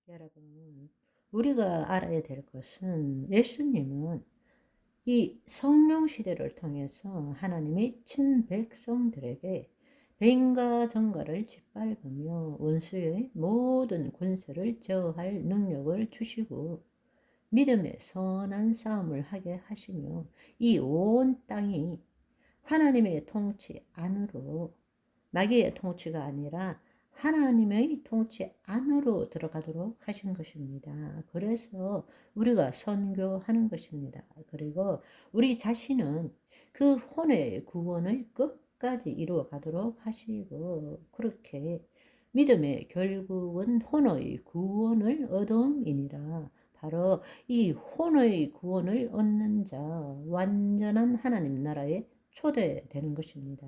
여러분, 우리가 알아야 될 것은 예수님은 이 성령 시대를 통해서 하나님의 친백성들에게 뱀과 정갈을 짓밟으며 원수의 모든 권세를 제어할 능력을 주시고 믿음의 선한 싸움을 하게 하시며 이 온 땅이 하나님의 통치 안으로, 마귀의 통치가 아니라 하나님의 통치 안으로 들어가도록 하신 것입니다. 그래서 우리가 선교하는 것입니다. 그리고 우리 자신은 그 혼의 구원을 끝까지 이루어 가도록 하시고, 그렇게 믿음의 결국은 혼의 구원을 얻음이니라. 바로 이 혼의 구원을 얻는 자, 완전한 하나님 나라에 초대되는 것입니다.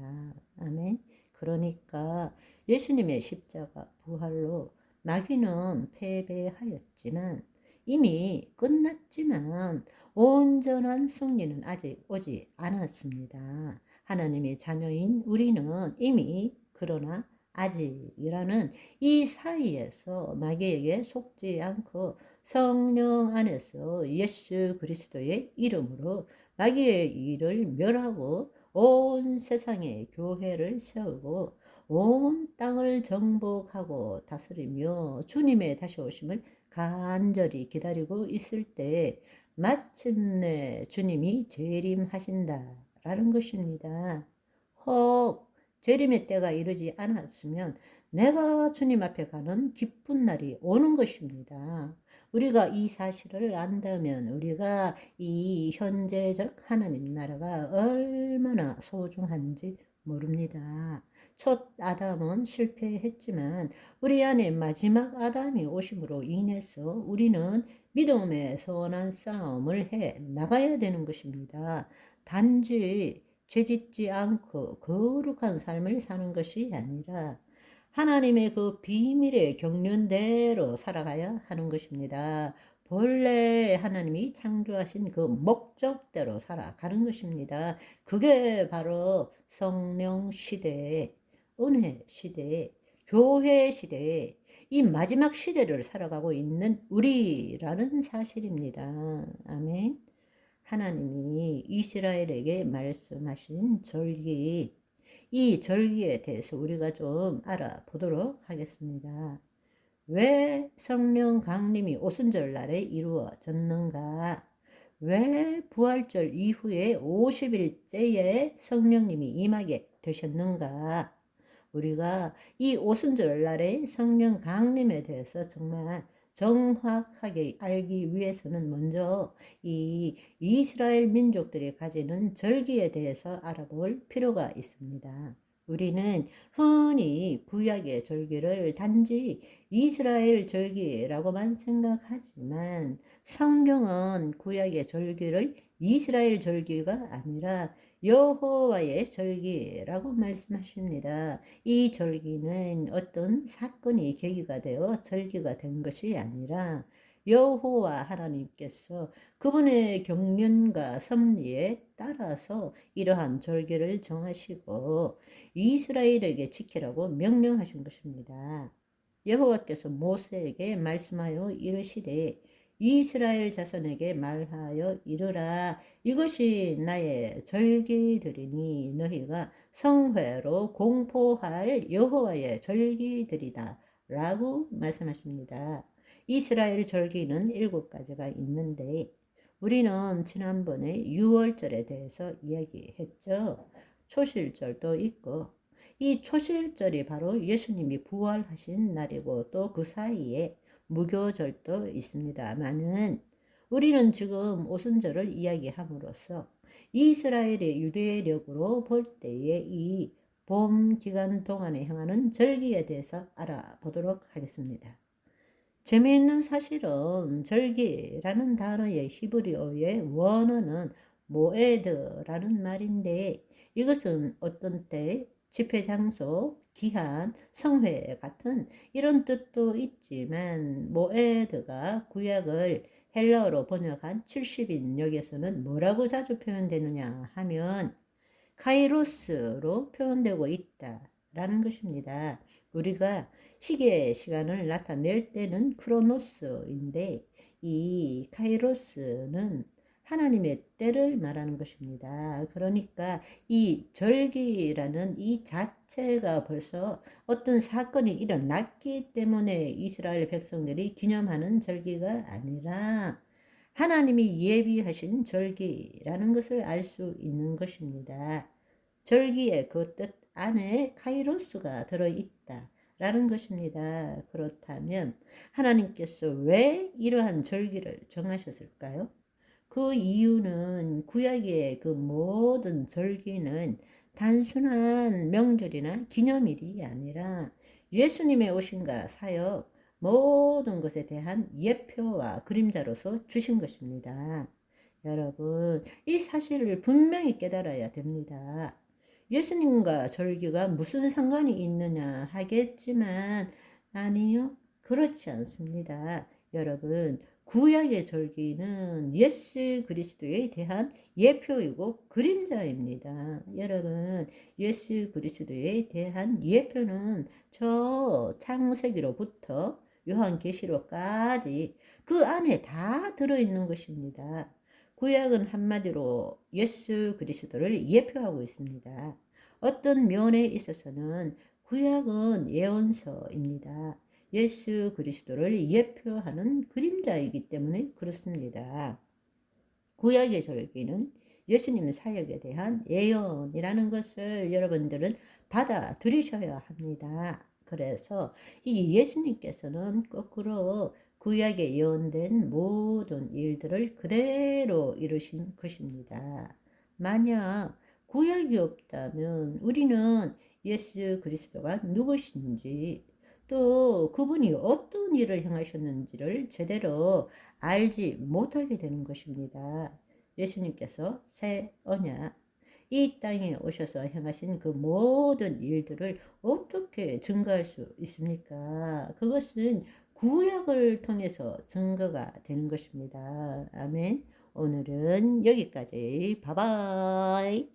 아멘. 그러니까 예수님의 십자가 부활로 마귀는 패배하였지만 이미 끝났지만 온전한 승리는 아직 오지 않았습니다. 하나님의 자녀인 우리는 이미 그러나 아직이라는 이 사이에서 마귀에게 속지 않고 성령 안에서 예수 그리스도의 이름으로 마귀의 일을 멸하고 온 세상에 교회를 세우고 온 땅을 정복하고 다스리며 주님의 다시 오심을 간절히 기다리고 있을 때 마침내 주님이 재림하신다라는 것입니다. 혹 재림의 때가 이르지 않았으면 내가 주님 앞에 가는 기쁜 날이 오는 것입니다. 우리가 이 사실을 안다면 우리가 이 현재적 하나님 나라가 얼마나 소중한지 모릅니다. 첫 아담은 실패했지만 우리 안에 마지막 아담이 오심으로 인해서 우리는 믿음의 선한 싸움을 해 나가야 되는 것입니다. 단지 죄짓지 않고 거룩한 삶을 사는 것이 아니라 하나님의 그 비밀의 경륜대로 살아가야 하는 것입니다. 본래 하나님이 창조하신 그 목적대로 살아가는 것입니다. 그게 바로 성령 시대, 은혜 시대, 교회 시대, 이 마지막 시대를 살아가고 있는 우리라는 사실입니다. 아멘. 하나님이 이스라엘에게 말씀하신 절기, 이 절기에 대해서 우리가 좀 알아보도록 하겠습니다. 왜 성령 강림이 오순절 날에 이루어졌는가? 왜 부활절 이후에 50일째에 성령님이 임하게 되셨는가? 우리가 이 오순절 날에 성령 강림에 대해서 정말 정확하게 알기 위해서는 먼저 이 이스라엘 민족들이 가지는 절기에 대해서 알아볼 필요가 있습니다. 우리는 흔히 구약의 절기를 단지 이스라엘 절기라고만 생각하지만 성경은 구약의 절기를 이스라엘 절기가 아니라 여호와의 절기라고 말씀하십니다. 이 절기는 어떤 사건이 계기가 되어 절기가 된 것이 아니라 여호와 하나님께서 그분의 경륜과 섭리에 따라서 이러한 절기를 정하시고 이스라엘에게 지키라고 명령하신 것입니다. 여호와께서 모세에게 말씀하여 이르시되 이스라엘 자손에게 말하여 이르라. 이것이 나의 절기들이니 너희가 성회로 공포할 여호와의 절기들이다 라고 말씀하십니다. 이스라엘 절기는 7가지가 있는데 우리는 지난번에 6월절에 대해서 이야기했죠. 초실절도 있고 이 초실절이 바로 예수님이 부활하신 날이고 또 그 사이에 무교절도 있습니다만은 우리는 지금 오순절을 이야기함으로써 이스라엘의 유대력으로 볼 때에 이 봄 기간 동안에 향하는 절기에 대해서 알아보도록 하겠습니다. 재미있는 사실은 절기라는 단어의 히브리어의 원어는 모에드라는 말인데 이것은 어떤 때 집회 장소, 기한, 성회 같은 이런 뜻도 있지만 모에드가 구약을 헬라어로 번역한 70인역에서는 뭐라고 자주 표현되느냐 하면 카이로스로 표현되고 있다 라는 것입니다. 우리가 시계의 시간을 나타낼 때는 크로노스인데 이 카이로스는 하나님의 때를 말하는 것입니다. 그러니까 이 절기라는 이 자체가 벌써 어떤 사건이 일어났기 때문에 이스라엘 백성들이 기념하는 절기가 아니라 하나님이 예비하신 절기라는 것을 알 수 있는 것입니다. 절기의 그 뜻 안에 카이로스가 들어있다 라는 것입니다. 그렇다면 하나님께서 왜 이러한 절기를 정하셨을까요? 그 이유는 구약의 그 모든 절기는 단순한 명절이나 기념일이 아니라 예수님의 오심과 사역, 모든 것에 대한 예표와 그림자로서 주신 것입니다. 여러분, 이 사실을 분명히 깨달아야 됩니다. 예수님과 절기가 무슨 상관이 있느냐 하겠지만, 아니요, 그렇지 않습니다. 여러분, 구약의 절기는 예수 그리스도에 대한 예표이고 그림자입니다. 여러분, 예수 그리스도에 대한 예표는 저 창세기로부터 요한계시록까지 그 안에 다 들어있는 것입니다. 구약은 한마디로 예수 그리스도를 예표하고 있습니다. 어떤 면에 있어서는 구약은 예언서입니다. 예수 그리스도를 예표하는 그림자이기 때문에 그렇습니다. 구약의 절기는 예수님의 사역에 대한 예언이라는 것을 여러분들은 받아들이셔야 합니다. 그래서 이 예수님께서는 거꾸로 구약에 예언된 모든 일들을 그대로 이루신 것입니다. 만약 구약이 없다면 우리는 예수 그리스도가 누구신지 또 그분이 어떤 일을 행하셨는지를 제대로 알지 못하게 되는 것입니다. 예수님께서 새 언약, 이 땅에 오셔서 행하신 그 모든 일들을 어떻게 증거할 수 있습니까? 그것은 구약을 통해서 증거가 되는 것입니다. 아멘. 오늘은 여기까지. 바이바이.